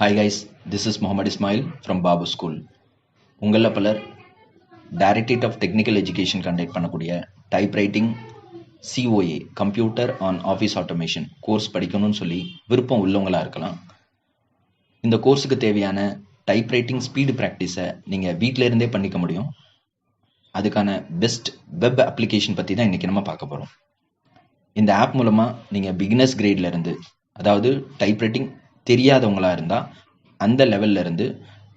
Hi guys, this is Muhammad Ismail from Babu School. உங்களில் பலர் directorate of technical education conduct பண்ணக்கூடிய typewriting COA computer on office automation course படிக்கணும்னு சொல்லி விருப்பம் உள்ளவங்களாக இருக்கலாம். இந்த கோர்ஸுக்கு தேவையான டைப்ரைட்டிங் ஸ்பீடு ப்ராக்டிஸை நீங்கள் வீட்டில் இருந்தே பண்ணிக்க முடியும். அதுக்கான பெஸ்ட் வெப் அப்ளிகேஷன் பற்றி தான் இன்றைக்கி நம்ம பார்க்க போகிறோம். இந்த ஆப் மூலமாக நீங்கள் பிகினர்ஸ் கிரேட்ல இருந்து, அதாவது டைப்ரைட்டிங் தெரியாதவங்களாக இருந்தால் அந்த லெவலில் இருந்து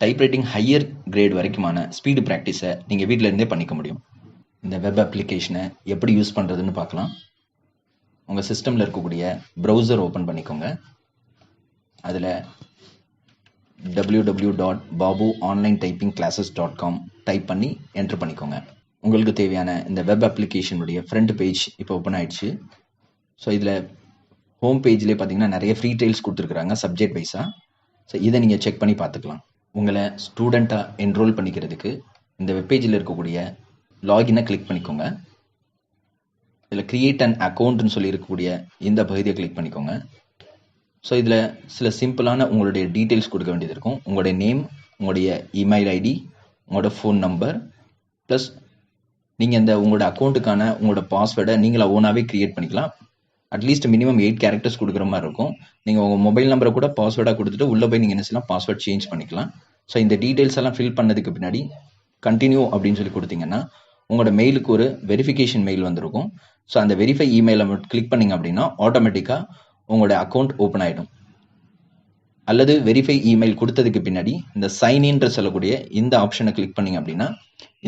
டைப்ரைட்டிங் ஹையர் கிரேட் வரைக்குமான ஸ்பீடு ப்ராக்டிஸை நீங்கள் வீட்டில் இருந்தே பண்ணிக்க முடியும். இந்த வெப் அப்ளிகேஷனை எப்படி யூஸ் பண்ணுறதுன்னு பார்க்கலாம். உங்கள் சிஸ்டமில் இருக்கக்கூடிய ப்ரௌசர் ஓப்பன் பண்ணிக்கோங்க. அதில் www.babuonlinetypingclasses.com டைப் பண்ணி என்ட்ரு பண்ணிக்கோங்க. உங்களுக்கு தேவையான இந்த வெப் அப்ளிகேஷனுடைய ஃப்ரண்ட் பேஜ் இப்போ ஓப்பன் ஆயிடுச்சு. ஸோ இதில் ஹோம் பேஜ்லேயே பார்த்தீங்கன்னா நிறைய ஃப்ரீ ட்ரைல்ஸ் கொடுத்துருக்குறாங்க சப்ஜெக்ட் வைஸாக. ஸோ இதை நீங்கள் செக் பண்ணி பார்த்துக்கலாம். உங்களை ஸ்டூடெண்ட்டாக என்ரோல் பண்ணிக்கிறதுக்கு இந்த வெப்பேஜில் இருக்கக்கூடிய லாகினை கிளிக் பண்ணிக்கோங்க. இதில் கிரியேட் அண்ட் அக்கௌண்ட்னு சொல்லி இருக்கக்கூடிய இந்த பகுதியை கிளிக் பண்ணிக்கோங்க. ஸோ இதில் சில சிம்பிளான உங்களுடைய டீட்டெயில்ஸ் கொடுக்க வேண்டியது இருக்கும். உங்களுடைய நேம், உங்களுடைய இமெயில் ஐடி, உங்களோட ஃபோன் நம்பர், ப்ளஸ் நீங்கள் உங்களோட அக்கௌண்ட்டுக்கான உங்களோட பாஸ்வேர்டை நீங்களா ஓனாகவே க்ரியேட் பண்ணிக்கலாம். அட்லீஸ்ட் மினிமம் 8 கேரக்டர்ஸ் கொடுக்குற மாதிரி இருக்கும். நீங்கள் உங்கள் மொபைல் நம்பரை கூட பாஸ்வேர்டாக கொடுத்துட்டு உள்ளே போய் நீங்கள் என்ன செய்யலாம், பாஸ்வேர்ட் சேஞ்ச் பண்ணிக்கலாம். ஸோ இந்த டீட்டெயில்ஸ் எல்லாம் ஃபில் பண்ணதுக்கு பின்னாடி கண்டினியூ அப்படின்னு சொல்லி கொடுத்தீங்கன்னா உங்களோட மெயிலுக்கு ஒரு வெரிஃபிகேஷன் மெயில் வந்திருக்கும். ஸோ அந்த வெரிஃபை இமெயிலை மட்டும் கிளிக் பண்ணிங்க அப்படின்னா ஆட்டோமேட்டிக்காக உங்களோட அக்கௌண்ட் ஓப்பன் ஆகிடும். அல்லது வெரிஃபை இமெயில் கொடுத்ததுக்கு பின்னாடி இந்த சைன்இன்ற சொல்லக்கூடிய இந்த ஆப்ஷனை கிளிக் பண்ணிங்க அப்படின்னா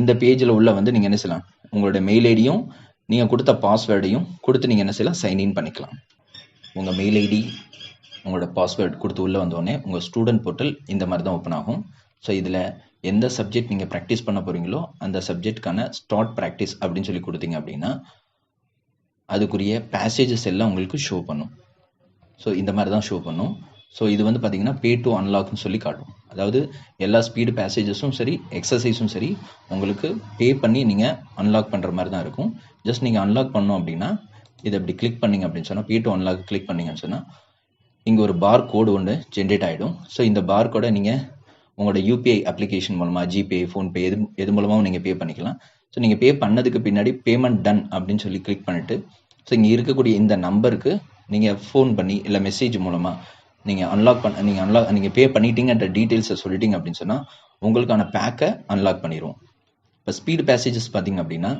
இந்த பேஜில் உள்ள வந்து நீங்கள் என்ன செய்யலாம், உங்களோட மெயில் ஐடியும் நீங்கள் கொடுத்த பாஸ்வேர்டையும் கொடுத்து நீங்கள் என்ன செய்யலாம், சைன்இன் பண்ணிக்கலாம். உங்கள் மெயில் ஐடி, உங்களோட பாஸ்வேர்டு கொடுத்து உள்ளே வந்தோடனே உங்கள் ஸ்டூடெண்ட் போர்ட்டல் இந்த மாதிரி தான் ஓப்பன் ஆகும். ஸோ இதில் எந்த சப்ஜெக்ட் நீங்கள் ப்ராக்டிஸ் பண்ண போகிறீங்களோ அந்த சப்ஜெக்ட்கான ஸ்டார்ட் ப்ராக்டிஸ் அப்படின்னு சொல்லி கொடுத்தீங்க அப்படின்னா அதுக்குரிய பேசேஜஸ் எல்லாம் உங்களுக்கு ஷோ பண்ணும். ஸோ இந்த மாதிரி தான் ஷோ பண்ணும். ஸோ இது வந்து பார்த்தீங்கன்னா பே டு அன்லாக்னு சொல்லி காட்டும். அதாவது எல்லா ஸ்பீடு பேசேஜஸும் சரி, எக்ஸசைஸும் சரி, உங்களுக்கு பே பண்ணி நீங்கள் அன்லாக் பண்ணுற மாதிரி தான் இருக்கும். ஜஸ்ட் நீங்கள் அன்லாக் பண்ணோம் அப்படின்னா இதை அப்படி கிளிக் பண்ணிங்க அப்படின்னு சொன்னால், பே டு அன்லாக் கிளிக் பண்ணிங்கன்னு சொன்னால் இங்கே ஒரு பார் கோடு ஒன்று ஜென்ரேட் ஆகிடும். ஸோ இந்த பார் கோடை நீங்கள் உங்களோட யூபிஐ அப்ளிகேஷன் மூலமாக, ஜிபே, ஃபோன்பே எது மூலமாகவும் நீங்கள் பே பண்ணிக்கலாம். ஸோ நீங்கள் பே பண்ணதுக்கு பின்னாடி பேமெண்ட் டன் அப்படின்னு சொல்லி கிளிக் பண்ணிவிட்டு ஸோ இங்கே இருக்கக்கூடிய இந்த நம்பருக்கு நீங்கள் ஃபோன் பண்ணி இல்லை மெசேஜ் மூலமாக நீங்கள் பே பண்ணிட்டீங்கன்ற டீட்டெயில்ஸை சொல்லிட்டீங்க அப்படின்னு சொன்னால் உங்களுக்கான பேக்கை அன்லாக் பண்ணிடுவோம். இப்போ ஸ்பீடு பேசேஜஸ் பார்த்தீங்க அப்படின்னா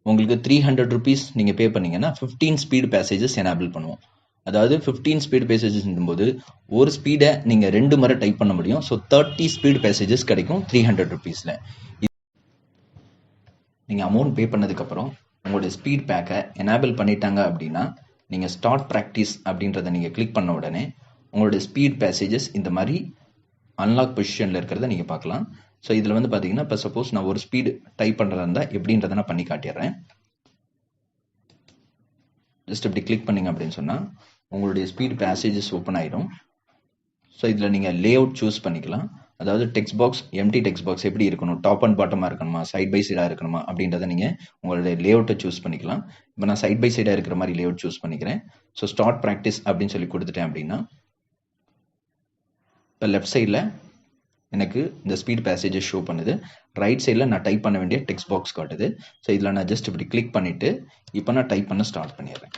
உங்களுக்கு 300 rupees நீங்கள் பே பண்ணீங்கன்னா 15 ஸ்பீடு பேசேஜஸ் எனேபிள் பண்ணுவோம். அதாவது 15 ஸ்பீடு பேசேஜஸ் போது ஒரு ஸ்பீடை நீங்கள் 2 முறை டைப் பண்ண முடியும். ஸோ 30 ஸ்பீடு பேசேஜஸ் கிடைக்கும் 300 rupeesல. நீங்கள் அமௌண்ட் பே பண்ணதுக்கப்புறம் உங்களுடைய ஸ்பீட் பேக்கை எனேபிள் பண்ணிட்டாங்க அப்படின்னா நீங்கள் ஸ்டார்ட் ப்ராக்டிஸ் அப்படின்றத நீங்கள் கிளிக் பண்ண உடனே உங்களுடைய ஸ்பீட் பேசேஜஸ் இந்த மாதிரி அன்லாக் பொசிஷனில் இருக்கிறத நீங்கள் பார்க்கலாம். ஸோ இதில் வந்து பார்த்தீங்கன்னா இப்போ சப்போஸ் நான் ஒரு ஸ்பீடு டைப் பண்ணுறதா இருந்தால் எப்படின்றத நான் பண்ணி காட்டிடுறேன். ஜஸ்ட் இப்படி கிளிக் பண்ணிங்க அப்படின்னு சொன்னால் உங்களுடைய ஸ்பீட் பேசேஜஸ் ஓப்பன் ஆகிடும். ஸோ இதில் நீங்கள் லே அவுட் சூஸ் பண்ணிக்கலாம். அதாவது text box, empty text box எப்படி இருக்கணும், டாப் அண்ட் பாட்டமாக இருக்கணுமா, சைட் பை சைடாக இருக்கணுமா அப்படின்றத நீங்கள் உங்களுடைய லே அவுட்டை சூஸ் பண்ணிக்கலாம். இப்போ நான் சைட் பை சைடாக இருக்கிற மாதிரி லே அவுட் சூஸ் பண்ணிக்கிறேன். ஸோ ஸ்டார்ட் ப்ராக்டிஸ் அப்படின்னு சொல்லி கொடுத்துட்டேன் அப்படின்னா இப்போ லெஃப்ட் சைடில் எனக்கு இந்த ஸ்பீட் பேசேஜஸ் ஷோ பண்ணுது. ரைட் சைடில் நான் டைப் பண்ண வேண்டிய டெக்ஸ்ட் பாக்ஸ் காட்டுது. ஸோ இதில் நான் ஜஸ்ட் இப்படி கிளிக் பண்ணிவிட்டு இப்போ நான் டைப் பண்ண ஸ்டார்ட் பண்ணிடுறேன்.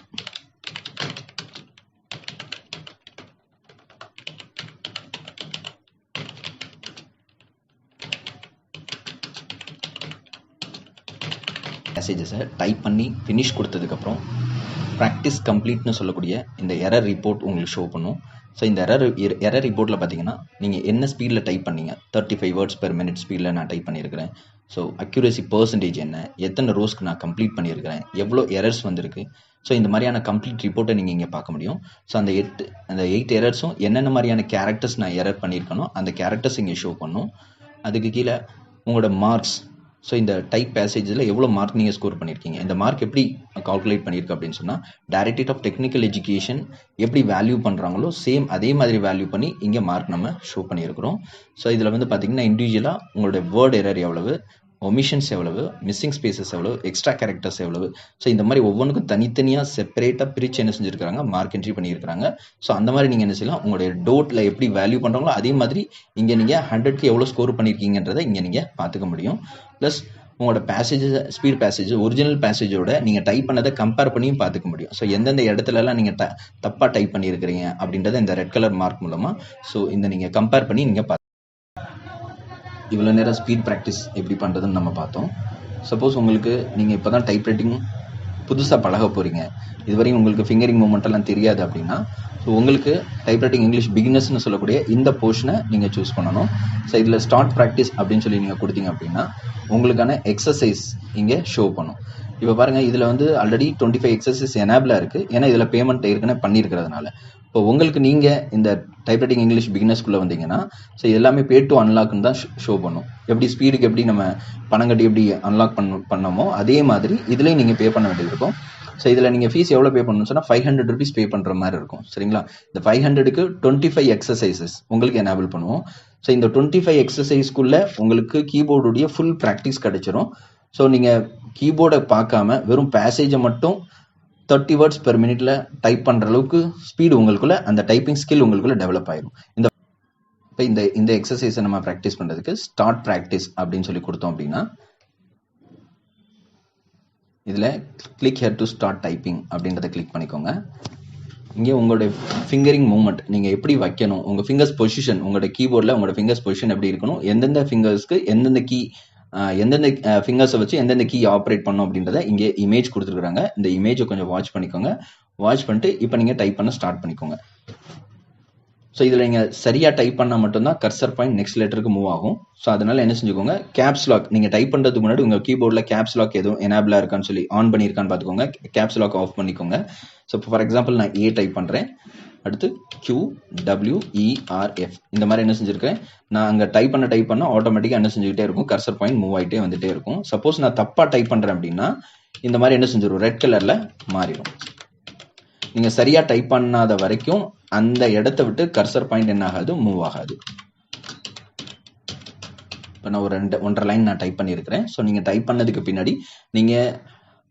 பேசேஜஸை டைப் பண்ணி ஃபினிஷ் கொடுத்ததுக்கப்புறம் ப்ராக்டிஸ் கம்ப்ளீட்னு சொல்லக்கூடிய இந்த எரர் ரிப்போர்ட் உங்களுக்கு ஷோ பண்ணும். ஸோ இந்த எரர் ரிப்போர்ட்டில் பார்த்தீங்கன்னா நீங்கள் என்ன ஸ்பீடில் டைப் பண்ணீங்க, 35 words per minute ஸ்பீடில் நான் டைப் பண்ணியிருக்கிறேன். ஸோ அக்யூரேசி பர்சன்டேஜ் என்ன, எத்தனை ரோஸ்க்கு நான் கம்ப்ளீட் பண்ணியிருக்கிறேன், எவ்வளோ எரர்ஸ் வந்திருக்கு. ஸோ இந்த மாதிரியான கம்ப்ளீட் ரிப்போர்ட்டை நீங்கள் இங்கே பார்க்க முடியும். ஸோ அந்த 8 எரர்ஸும் என்னென்ன மாதிரியான கேரக்டர்ஸ் நான் எரர் பண்ணியிருக்கனோ அந்த கேரக்டர்ஸ் இங்கே ஷோ பண்ணும். அதுக்கு கீழே உங்களோட மார்க்ஸ், ஸோ இந்த டைப் பேசேஜில் எவ்வளோ மார்க் நீங்கள் ஸ்கோர் பண்ணியிருக்கீங்க, இந்த மார்க் எப்படி கால்குலேட் பண்ணியிருக்கு அப்படின்னு சொன்னால் டைரக்டரேட் ஆஃப் டெக்னிக்கல் எஜுகேஷன் எப்படி வேல்யூ பண்ணுறாங்களோ சேம் அதே மாதிரி வேல்யூ பண்ணி இங்கே மார்க் நம்ம ஷோ பண்ணியிருக்கிறோம். ஸோ இதில் வந்து பார்த்தீங்கன்னா இண்டிவிஜுவலாக உங்களுடைய வேர்ட் எரர் எவ்வளவு, ஒமிஷன்ஸ் எவ்வளவு, மிஸ்ஸிங் ஸ்பேசஸ் எவ்வளவு, எக்ஸ்ட்ரா கேரக்டர்ஸ் எவ்வளவு. ஸோ இந்த மாதிரி ஒவ்வொன்றுக்கும் தனித்தனியாக செப்பரேட்டாக பிரித்து என்ன செஞ்சுருக்காங்க, மார்க் என்ட்ரி பண்ணியிருக்காங்க. ஸோ அந்த மாதிரி நீங்கள் என்ன செய்யலாம், உங்களுடைய டோட்டில் எப்படி வேல்யூ பண்ணுறாங்களோ அதே மாதிரி இங்கே நீங்கள் 100க்கு எவ்வளோ ஸ்கோர் பண்ணியிருக்கீங்கன்றதை இங்கே நீங்கள் பார்த்துக்க முடியும். ப்ளஸ் உங்களோட பேசேஜ், ஸ்பீட் பேசேஜ் ஒரிஜினல் பேசேஜோட நீங்கள் டைப் பண்ணதை கம்பேர் பண்ணியும் பார்த்துக்க முடியும். ஸோ எந்தெந்த இடத்துலலாம் நீங்கள் தப்பாக டைப் பண்ணியிருக்கிறீங்க அப்படின்றத இந்த ரெட் கலர் மார்க் மூலமாக ஸோ இந்த நீங்கள் கம்பேர் பண்ணி நீங்கள் இவ்வளோ நேரம் ஸ்பீட் ப்ராக்டிஸ் எப்படி பண்ணுறதுன்னு நம்ம பார்த்தோம். சப்போஸ் உங்களுக்கு நீங்கள் இப்போ தான் டைப் ரைட்டிங் புதுசாக பழக போகிறீங்க, இதுவரையும் உங்களுக்கு ஃபிங்கரிங் மூமெண்ட்டெல்லாம் தெரியாது அப்படின்னா, ஸோ உங்களுக்கு டைப் ரைட்டிங் இங்கிலீஷ் பிகினர்ஸ்னு சொல்லக்கூடிய இந்த போர்ஷனை நீங்கள் சூஸ் பண்ணணும். ஸோ இதில் ஸ்டார்ட் ப்ராக்டிஸ் அப்படின்னு சொல்லி நீங்கள் கொடுத்தீங்க அப்படின்னா உங்களுக்கான எக்ஸசைஸ் இங்கே ஷோ பண்ணும். இப்போ பாருங்கள், இதில் வந்து ஆல்ரெடி 25 எக்ஸசைஸ் எனேபிளாக இருக்குது. ஏன்னா இதில் பேமெண்ட் ஏற்கனவே பண்ணியிருக்கிறதுனால. இப்போ உங்களுக்கு நீங்கள் இந்த டைப் ரைட்டிங் இங்கிலீஷ் பிகினர்ஸ்குள்ளே வந்தீங்கன்னா ஸோ எல்லாமே பே டு அன்லாக்னு தான் ஷோ பண்ணும். எப்படி ஸ்பீடுக்கு எப்படி நம்ம பணம் கட்டி எப்படி அன்லாக் பண்ணமோ அதே மாதிரி இதுலேயும் நீங்கள் பே பண்ண வேண்டியது இருக்கும். ஸோ இதில் நீங்கள் ஃபீஸ் எவ்வளோ பே பண்ணணும்னு சொன்னால் 500 rupees பே பண்ணுற மாதிரி இருக்கும். சரிங்களா? இந்த 500க்கு 25 எக்ஸசைசஸ் உங்களுக்கு எனேபிள் பண்ணுவோம். ஸோ இந்த 25 எக்ஸசைஸ்க்குள்ளே உங்களுக்கு கீபோர்டுடைய ஃபுல் ப்ராக்டிஸ் கிடைச்சிரும். ஸோ நீங்கள் கீபோர்டை பார்க்காம வெறும் பேசேஜை மட்டும் 30 words per minute டைப் பண்ணுற அளவுக்கு ஸ்பீடு உங்களுக்குள்ள, அந்த டைப்பிங் ஸ்கில் உங்களுக்குள்ள டெவலப் ஆயிடும். இப்போ இந்த எக்ஸசைஸை நம்ம ப்ராக்டிஸ் பண்ணுறதுக்கு ஸ்டார்ட் ப்ராக்டிஸ் அப்படின்னு சொல்லி கொடுத்தோம் அப்படின்னா இதில் click here to start typing அப்படின்றத கிளிக் பண்ணிக்கோங்க. இங்கே உங்களுடைய ஃபிங்கரிங் மூவ்மெண்ட் நீங்கள் எப்படி வைக்கணும், உங்கள் ஃபிங்கர்ஸ் பொசிஷன், உங்களோட கீபோர்டில் உங்களோட ஃபிங்கர்ஸ் பொசிஷன் எப்படி இருக்கணும், எந்தெந்த ஃபிங்கர்ஸ்க்கு எந்தெந்த கீ, எந்தெந்த ஃபிங்கர்ஸை வச்சு எந்தெந்த கீ ஆப்ரேட் பண்ணும் அப்படின்றத இங்கே இமேஜ் கொடுத்துருக்குறாங்க. இந்த இமேஜை கொஞ்சம் வாட்ச் பண்ணிக்கோங்க. வாட்ச் பண்ணிட்டு இப்போ நீங்கள் டைப் பண்ண ஸ்டார்ட் பண்ணிக்கோங்க. ஸோ இதில் நீங்கள் சரியாக டைப் பண்ணால் மட்டும்தான் கர்சர் பாயிண்ட் நெக்ஸ்ட் லெட்டருக்கு மூவ் ஆகும். ஸோ அதனால என்ன செஞ்சுக்கோங்க, கேப்ஸ் லாக் நீங்கள் டைப் பண்ணுறதுக்கு முன்னாடி உங்கள் கீபோர்டில் கேப்ஸ் லாக் எதுவும் எனேபிளாக இருக்கான்னு சொல்லி ஆன் பண்ணியிருக்கான்னு பார்த்துக்கோங்க. கேப்ஸ் லாக் ஆஃப் பண்ணிக்கோங்க. ஸோ இப்போ ஃபார் எக்ஸாம்பிள் நான் ஏ டைப் பண்ணுறேன், அடுத்து QWERF இந்த மாதிரி என்ன செஞ்சுருக்கேன், நான் அங்கே டைப் பண்ண ஆட்டோமேட்டிக்காக என்ன செஞ்சுக்கிட்டே இருக்கும், கர்சர் பாயிண்ட் மூவ் ஆகிட்டே வந்துட்டே இருக்கும். சப்போஸ் நான் தப்பாக டைப் பண்ணுறேன் அப்படின்னா இந்த மாதிரி என்ன செஞ்சிடும், ரெட் கலரில் மாறிடும். நீங்கள் சரியாக டைப் பண்ணாத வரைக்கும் அந்த இடத்த விட்டு கர்சர் பாயிண்ட் என்ன ஆகாது, மூவ் ஆகாது. இப்போ நான் ஒரு 1.5 லைன் நான் டைப் பண்ணியிருக்கிறேன். ஸோ நீங்கள் டைப் பண்ணதுக்கு பின்னாடி நீங்கள்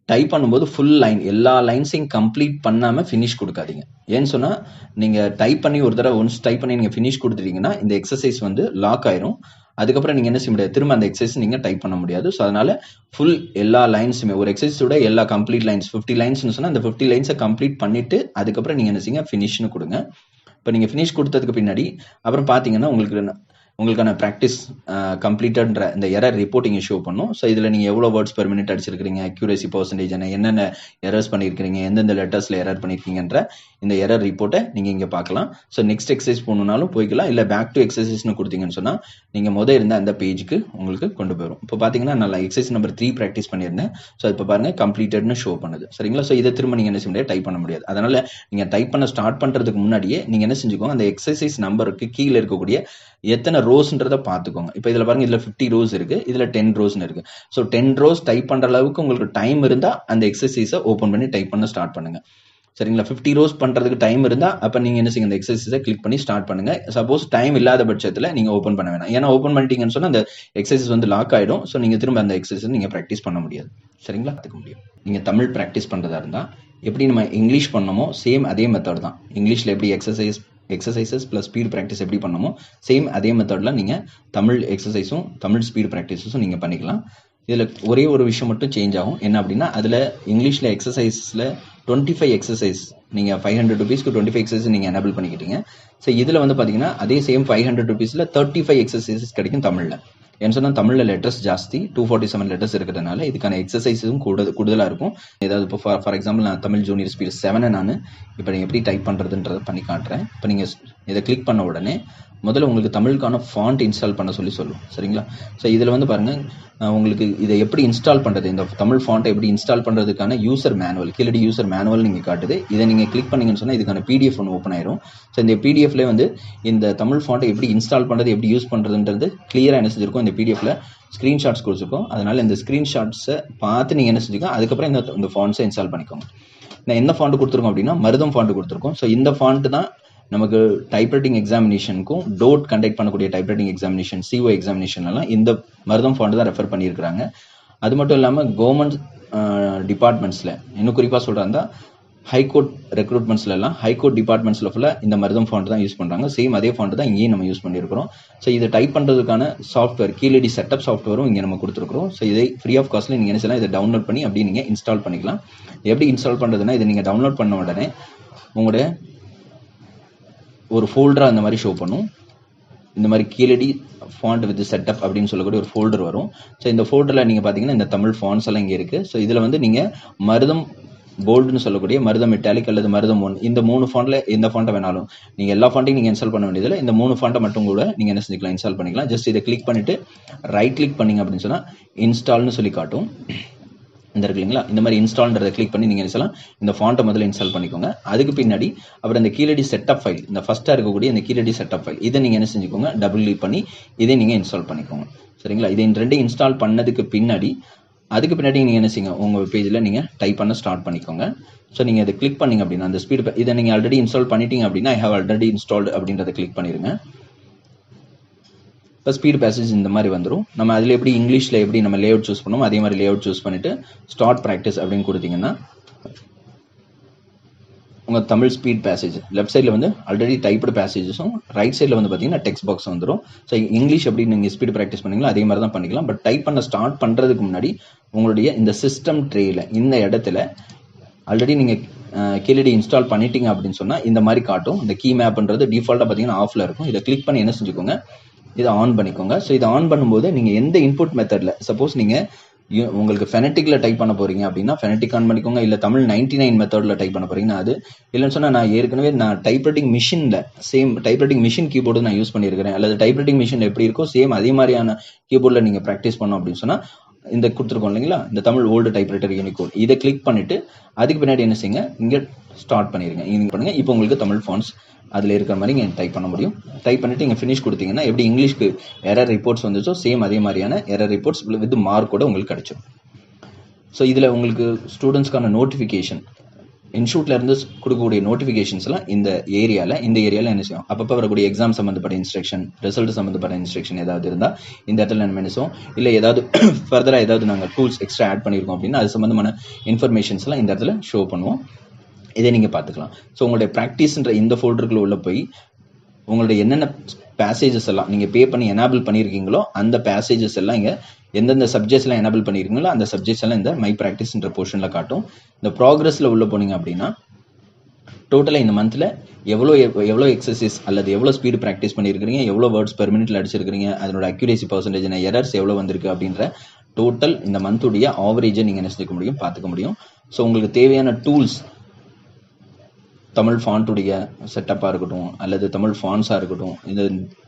டைப் பண்ணும்போது ஃபுல் லைன் எல்லா லைன்ஸையும் கம்ப்ளீட் பண்ணாமல் ஃபினிஷ் கொடுக்காதீங்க. ஏன்னு சொன்னால் நீங்கள் டைப் பண்ணி ஒரு தடவை ஒன்ஸ் டைப் பண்ணி நீங்கள் ஃபினிஷ் கொடுத்துட்டீங்கன்னா இந்த எக்ஸசைஸ் வந்து லாக் ஆயிரும். அதுக்கப்புறம் நீங்கள் என்ன செய்ய முடியாது, திரும்ப அந்த எக்ஸசைஸ் நீங்கள் டைப் பண்ண முடியாது. ஸோ அதனால ஃபுல் எல்லா லைன்ஸுமே ஒரு எக்ஸசைஸோட எல்லா கம்ப்ளீட் லைன்ஸ் 50 லைன்ஸ்னு சொன்னால் அந்த 50 லைன்ஸை கம்ப்ளீட் பண்ணிட்டு அதுக்கப்புறம் நீங்கள் என்ன செய்யுங்க, ஃபினிஷ்னு கொடுங்க. இப்போ நீங்கள் ஃபினிஷ் கொடுத்ததுக்கு பின்னாடி அப்புறம் பார்த்தீங்கன்னா உங்களுக்கான ப்ராக்டிஸ் கம்ப்ளீட்டட்ன்ற இந்த எரர் ரிப்போர்ட்டிங் ஷோ பண்ணும். ஸோ இதில் நீங்கள் எவ்வளோ வேர்ட்ஸ் பெர் மினிட் அடிச்சிருக்கிறீங்க, அக்யூரேசி பர்சன்டேஜ் என்னென்ன எரர்ஸ் பண்ணியிருக்கிறீங்க, எந்தெந்த லெட்டர்ஸில் எரர் பண்ணியிருக்கீங்கன்ற இந்த எரர் ரிப்போர்ட்டை நீங்கள் இங்கே பார்க்கலாம். ஸோ நெக்ஸ்ட் எக்ஸசைஸ் போகணுன்னாலும் போய்க்கலாம், இல்லை பேக் டு எக்ஸசைஸ்னு கொடுத்தீங்கன்னு சொன்னால் நீங்கள் இருந்த அந்த பேஜுக்கு உங்களுக்கு கொண்டு போயிடும். இப்போ பார்த்தீங்கன்னா நான் எக்ஸசைஸ் நம்பர் 3 ப்ராக்டிஸ் பண்ணியிருந்தேன். ஸோ இப்போ பாருங்கள் கம்ப்ளீட்டட்னு ஷோ பண்ணுது. சரிங்களா? ஸோ இதை திரும்ப நீங்கள் என்ன செய்ய முடியாது, டைப் பண்ண முடியாது. அதனால் நீங்கள் டைப் பண்ண ஸ்டார்ட் பண்ணுறதுக்கு முன்னாடியே நீங்கள் என்ன செஞ்சுக்கோங்க, அந்த எக்ஸசைஸ் நம்பருக்கு கீழே இருக்கக்கூடிய எத்தனை ரோஸ்ன்றதை பார்த்துக்கோங்க. இப்போ இதில் பாருங்க, இதில் 50 ரோஸ் இருக்கு, இதில் 10 ரோஸ்னு இருக்கு. ஸோ 10 ரோஸ் டைப் பண்ற அளவுக்கு உங்களுக்கு டைம் இருந்தா அந்த எக்ஸசைஸை ஓப்பன் பண்ணி டைப் பண்ண ஸ்டார்ட் பண்ணுங்க. சரிங்களா? 50 ரோஸ் பண்றதுக்கு டைம் இருந்தா அப்ப நீங்க என்ன செய்யுங்க, இந்த எக்ஸசைஸை கிளிக் பண்ணி ஸ்டார்ட் பண்ணுங்க. சப்போஸ் டைம் இல்லாத பட்சத்தில் நீங்க ஓப்பன் பண்ண வேணாம். ஏன்னா ஓப்பன் பண்ணிட்டீங்கன்னு சொன்னா அந்த எக்ஸசைஸ் வந்து லாக் ஆயிடும். ஸோ நீங்க திரும்ப அந்த எக்ஸசைஸ் நீங்க ப்ராக்டிஸ் பண்ண முடியாது. சரிங்களா? அதுக்கு முடியும். நீங்க தமிழ் ப்ராக்டிஸ் பண்றதா இருந்தா எப்படி நம்ம இங்கிலீஷ் பண்ணமோ சேம் அதே மெத்தட் தான். இங்கிலீஷ்ல எப்படி எக்ஸசைசஸ் ப்ளஸ் ஸ்பீட் ப்ராக்டிஸ் எப்படி பண்ணமோ சேம் அதே மெத்தட்ல நீங்கள் தமிழ் எக்ஸசைஸும் தமிழ் ஸ்பீட் ப்ராக்டிஸஸும் நீங்கள் பண்ணிக்கலாம். இதில் ஒரே ஒரு விஷயம் மட்டும் சேஞ்ச் ஆகும். என்ன அப்படின்னா அதில் இங்கிலீஷில் எக்ஸசைஸில் 25 எக்ஸசைஸ் நீங்கள் 500 rupeesக்கு 25 எக்ஸசைஸ் நீங்கள் எனேபிள் பண்ணிக்கிட்டீங்க. ஸோ இதில் வந்து பார்த்தீங்கன்னா அதே சேம் 500 rupeesல 35 எக்ஸசைசஸ் கிடைக்கும் தமிழில். ஏன்னு சொன்னால் தமிழில் லெட்டர்ஸ் ஜாஸ்தி, 247 லெட்டர்ஸ் இருக்கிறதுனால இதுக்கான எக்ஸசைஸும் கூடுதலாக இருக்கும். ஏதாவது இப்போ ஃபார் எக்ஸாம்பிள் நான் தமிழ் ஜூனியர் ஸ்பீட் 7 நான் இப்போ நீங்கள் எப்படி டைப் பண்ணுறதுன்றதை பண்ணி காட்டுறேன். இப்போ நீங்கள் இதை கிளிக் பண்ண உடனே முதல்ல உங்களுக்கு தமிழுக்கான ஃபாண்ட் இன்ஸ்டால் பண்ண சொல்லும். சரிங்களா? ஸோ இதில் வந்து பாருங்கள், உங்களுக்கு இதை எப்படி இன்ஸ்டால் பண்ணுறது, இந்த தமிழ் ஃபாண்ட்டை எப்படி இன்ஸ்டால் பண்ணுறதுக்கான யூசர் மேனுவல், கீழடி யூசர் மேனுவல் நீங்கள் காட்டுது. இதை நீங்கள் கிளிக் பண்ணீங்கன்னு சொன்னால் இதுக்கான PDF ஒன்று ஓப்பன் ஆயிரும். ஸோ இந்த PDFலேயே வந்து இந்த தமிழ் ஃபாண்ட்டை எப்படி இன்ஸ்டால் பண்ணுறது, எப்படி யூஸ் பண்ணுறதுன்றது கிளியராக என்ன செஞ்சிருக்கோம், இந்த PDFல ஸ்க்ரீன்ஷாட்ஸ் கொடுத்துருக்கோம். அதனால் இந்த ஸ்க்ரீன்ஷாட்ஸை பார்த்து நீங்கள் என்ன செஞ்சுக்கோங்க, அதுக்கப்புறம் இந்த ஃபாண்ட்ஸை இன்ஸ்டால் பண்ணிக்கோங்க. நான் என்ன ஃபாண்ட் கொடுத்துருக்கோம் அப்படின்னா மருதம் ஃபாண்ட் கொடுத்துருக்கோம். ஸோ இந்த ஃபாண்ட் தான் நமக்கு டைப்ரைட்டிங் எக்ஸாமினேஷனுக்கும் டோட் கண்டக்ட் பண்ணக்கூடிய டைப்ரைட்டிங் எக்ஸாமினேஷன் CO எக்ஸாமினேஷன்லாம் இந்த மருதம் ஃபாண்ட் தான் ரெஃபர் பண்ணியிருக்கிறாங்க. அது மட்டும் இல்லாமல் கவர்மெண்ட் டிபார்ட்மெண்ட்ஸில் இன்னும் குறிப்பாக சொல்கிறாங்க ஹைகோர்ட் ரெக்ரூட்மெண்ட்ஸ்லாம் ஹைகோர்ட் டிபார்ட்மெண்ட்ஸில் ஃபுல்லாக இந்த மருதம் ஃபாண்ட் தான் யூஸ் பண்ணுறாங்க. சேம் அதே ஃபாண்ட் தான் இங்கேயும் நம்ம யூஸ் பண்ணியிருக்கிறோம். ஸோ இதை டைப் பண்ணுறதுக்கான சாஃப்ட்வேர் கீழடி செட்டப் சாஃப்ட்வேரும் இங்கே நம்ம கொடுத்துருக்குறோம். ஸோ இதை ஃப்ரீ ஆஃப் காஸ்ட்டில் நீங்கள் என்ன செய்யலாம், இதை டவுன்லோட் பண்ணி அப்படி நீங்கள் இன்ஸ்டால் பண்ணிக்கலாம். எப்படி இன்ஸ்டால் பண்ணுறதுன்னா, இதை நீங்கள் டவுன்லோட் பண்ண உடனே உங்களுடைய ஒரு ஃபோல்டராக அந்த மாதிரி ஷோ பண்ணும். இந்த மாதிரி கீழடி ஃபாண்ட் வித் செட்டப் அப்படின்னு சொல்லக்கூடிய ஒரு ஃபோல்டர் வரும். ஸோ இந்த ஃபோல்டரில் நீங்கள் பார்த்தீங்கன்னா இந்த தமிழ் ஃபாண்ட்ஸ் எல்லாம் இங்கே இருக்குது. ஸோ இதில் வந்து நீங்கள் மருதம் போல்டுன்னு சொல்லக்கூடிய மருதம் மெட்டாலிக் அல்லது மருதம் 1 இந்த 3 ஃபாண்ட்ல எந்த ஃபாண்ட்டை வேணாலும் நீங்கள் எல்லா ஃபாண்ட்டையும் நீங்கள் இன்ஸ்டால் பண்ண வேண்டியதில்லை. இந்த 3 ஃபாண்ட்டை மட்டும் கூட நீங்கள் என்ன செஞ்சுக்கலாம், இன்ஸ்டால் பண்ணிக்கலாம். ஜஸ்ட் இதை கிளிக் பண்ணிட்டு ரைட் கிளிக் பண்ணிங்க அப்படின்னு சொன்னால் இன்ஸ்டால்னு சொல்லி காட்டும். இந்த இருக்கு இல்லைங்களா, இந்த மாதிரி இன்ஸ்டால்ன்றதை கிளிக் பண்ணி நீங்கள் என்ன இந்த ஃபாண்ட்டை முதல்ல இன்ஸ்டால் பண்ணிக்கோங்க. அதுக்கு பின்னாடி அப்புறம் இந்த கீழடி செட்டப் ஃபைல், இந்த ஃபர்ஸ்ட்டாக இருக்கக்கூடிய இந்த கீழடி செட்டப் ஃபைல் இதை நீங்கள் என்ன செஞ்சுக்கோங்க, டபுள் கிளிக் பண்ணி இதை நீங்கள் இன்ஸ்டால் பண்ணிக்கோங்க. சரிங்களா, இதை ரெண்டையும் இன்ஸ்டால் பண்ணதுக்கு பின்னாடி அதுக்கு பின்னாடி நீங்கள் என்ன செய்யுங்க, உங்கள் பேஜில் நீங்கள் டைப் பண்ண ஸ்டார்ட் பண்ணிக்கோங்க. ஸோ நீங்கள் இதை கிளிக் பண்ணிங்க அப்படின்னா அந்த ஸ்பீடு இதை நீங்கள் ஆல்ரெடி இன்ஸ்டால் பண்ணிட்டீங்க அப்படின்னா ஐ ஹவ் ஆல்ரெடி இன்ஸ்டால்டு அப்படின்றத கிளிக் பண்ணிடுங்க. இப்போ ஸ்பீடு பேசேஜ் இந்த மாதிரி வந்துடும். நம்ம அதில் எப்படி இங்கிலீஷில் எப்படி நம்ம லேஅவுட் சூஸ் பண்ணுவோம் அதே மாதிரி லேஅவுட் சூஸ் பண்ணிவிட்டு ஸ்டார்ட் ப்ராக்டிஸ் அப்படின்னு கொடுத்தீங்கன்னா உங்கள் தமிழ் ஸ்பீட் பேசேஜ் லெஃப்ட் சைடில் வந்து ஆல்ரெடி டைப்டு பேசேஜஸும் ரைட் சைடில் வந்து பார்த்தீங்கன்னா டெக்ஸ்ட் பாக்ஸ் வந்துடும். ஸோ இங்கிலீஷ் எப்படி நீங்கள் ஸ்பீடு ப்ராக்டிஸ் பண்ணிங்களோ அதே மாதிரி தான் பண்ணிக்கலாம். பட் டைப் பண்ண ஸ்டார்ட் பண்ணுறதுக்கு முன்னாடி உங்களுடைய இந்த சிஸ்டம் ட்ரேயில் இந்த இடத்துல ஆல்ரெடி நீங்கள் கீழடி இன்ஸ்டால் பண்ணிட்டீங்க அப்படின்னு சொன்னால் இந்த மாதிரி காட்டும். இந்த கீ மேப்ன்றது டிஃபால்ட்டாக பார்த்தீங்கன்னா ஆஃபில் இருக்கும். இதை கிளிக் பண்ணி என்ன செஞ்சுக்கோங்க, இதை ஆன் பண்ணிக்கோங்க. ஸோ இதை ஆன் பண்ணும்போது நீங்கள் எந்த இன்புட் மெத்தடில் சப்போஸ் நீங்கள் உங்களுக்கு ஃபெனட்டிக்கில் டைப் பண்ண போறீங்க அப்படின்னா ஃபெனட்டிக் ஆன் பண்ணிக்கோங்க. இல்லை தமிழ் 99 மெத்தடில் டைப் பண்ண போறீங்கன்னா அது இல்லைன்னு சொன்னால் நான் ஏற்கனவே நான் டைப்ரைட்டிங் மிஷினில் சேம் டைப்ரைட்டிங் மிஷின் கீபோர்டு நான் யூஸ் பண்ணியிருக்கிறேன். அல்லது டைப்ரைட்டிங் மிஷின் எப்படி இருக்கோ சேம் அதே மாதிரியான கீபோர்டில் நீங்கள் ப்ராக்டிஸ் பண்ணோம் அப்படின்னு சொன்னால் இந்த கொடுத்துருக்கோம் இல்லைங்களா, இந்த தமிழ் ஓல்டு டைப்ரைட்டர் யூனிகோட் இதை கிளிக் பண்ணிட்டு அதுக்கு பின்னாடி என்ன செய்யுங்க, இங்கே ஸ்டார்ட் பண்ணிடுங்க. இங்கே பண்ணுங்க. இப்போ உங்களுக்கு தமிழ் ஃபாண்ட்ஸ் அதில் இருக்கிற மாதிரி இங்கே டைப் பண்ண முடியும். டைப் பண்ணிட்டு இங்கே ஃபினிஷ் கொடுத்தீங்கன்னா எப்படி இங்கிலீஷ்க்கு எரர் ரிப்போர்ட்ஸ் வந்துச்சோ சேம் அதே மாதிரியான எரர் ரிப்போர்ட்ஸ் வித் மார்க்கோட உங்களுக்கு கிடைச்சிடும். ஸோ இதில் உங்களுக்கு ஸ்டூடெண்ட்ஸ்க்கான நோட்டிஃபிகேஷன் இன்ஸ்டியூட்ல இருந்து கொடுக்கக்கூடிய நோட்டிஃபிகேஷன்ஸ் எல்லாம் இந்த ஏரியாவில் என்ன செய்யும், அப்பப்போ வரக்கூடிய எக்ஸாம் சம்மந்தப்பட்ட இன்ஸ்ட்ரக்ஷன், ரிசல்ட் சம்மந்தப்பட்ட இன்ஸ்ட்ரக்ஷன் ஏதாவது இருந்தால் இந்த இடத்துல நம்ம என்ன செய்வோம், இல்லை ஏதாவது ஃபர்தராக ஏதாவது நாங்கள் டூல்ஸ் எக்ஸ்ட்ரா ஆட் பண்ணியிருக்கோம் அப்படின்னா அது சம்மந்தமான இன்ஃபர்மேஷன்ஸ் எல்லாம் இந்த இடத்துல ஷோ பண்ணுவோம். இதை நீங்கள் பார்த்துக்கலாம். ஸோ உங்களுடைய ப்ராக்டிஸ்ன்ற இந்த ஃபோல்டருக்குள்ள உள்ள போய் உங்களுடைய என்னென்ன பேசேஜஸ் எல்லாம் நீங்கள் பே பண்ணி எனேபிள் பண்ணியிருக்கீங்களோ அந்த பேசேஜஸ் எல்லாம் இங்கே எந்தெந்த சப்ஜெக்ட்ஸ் எல்லாம் எனேபிள் பண்ணியிருக்கீங்களோ அந்த சப்ஜெக்ட்ஸ் எல்லாம் இந்த மை ப்ராக்டிஸ்ன்ற போர்ஷனில் காட்டும். இந்த ப்ராக்ரஸில் உள்ள போனீங்க அப்படின்னா டோட்டலாக இந்த மந்தில் எவ்வளோ எக்ஸசைஸ் அல்லது எவ்வளோ ஸ்பீடு ப்ராக்டிஸ் பண்ணியிருக்கிறீங்க, எவ்வளோ வேர்ட்ஸ் பெர் மினிட்ல அடிச்சிருக்கிறீங்க, அதனோட அக்யூரேசி பர்சன்டேஜ் எரர்ஸ் எவ்வளோ வந்திருக்கு அப்படின்ற டோட்டல் இந்த மந்த்துடைய ஆவரேஜை நீங்கள் என்ன செஞ்சுக்க முடியும், பார்த்துக்க முடியும். ஸோ உங்களுக்கு தேவையான டூல்ஸ் தமிழ் ஃபாண்ட்டுடைய செட்டப்பாக இருக்கட்டும் அல்லது தமிழ் ஃபாண்ட்ஸாக இருக்கட்டும்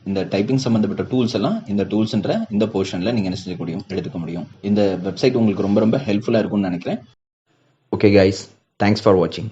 இந்த டைப்பிங் சம்மந்தப்பட்ட டூல்ஸ் எல்லாம் இந்த டூல்ஸ்ன்ற இந்த போர்ஷனில் நீங்கள் என்ன செய்ய முடியும், எடுத்துக்க முடியும். இந்த வெப்சைட் உங்களுக்கு ரொம்ப ரொம்ப ஹெல்ப்ஃபுல்லாக இருக்கும்னு நினைக்கிறேன். ஓகே கைஸ், தேங்க்ஸ் ஃபார் வாட்சிங்.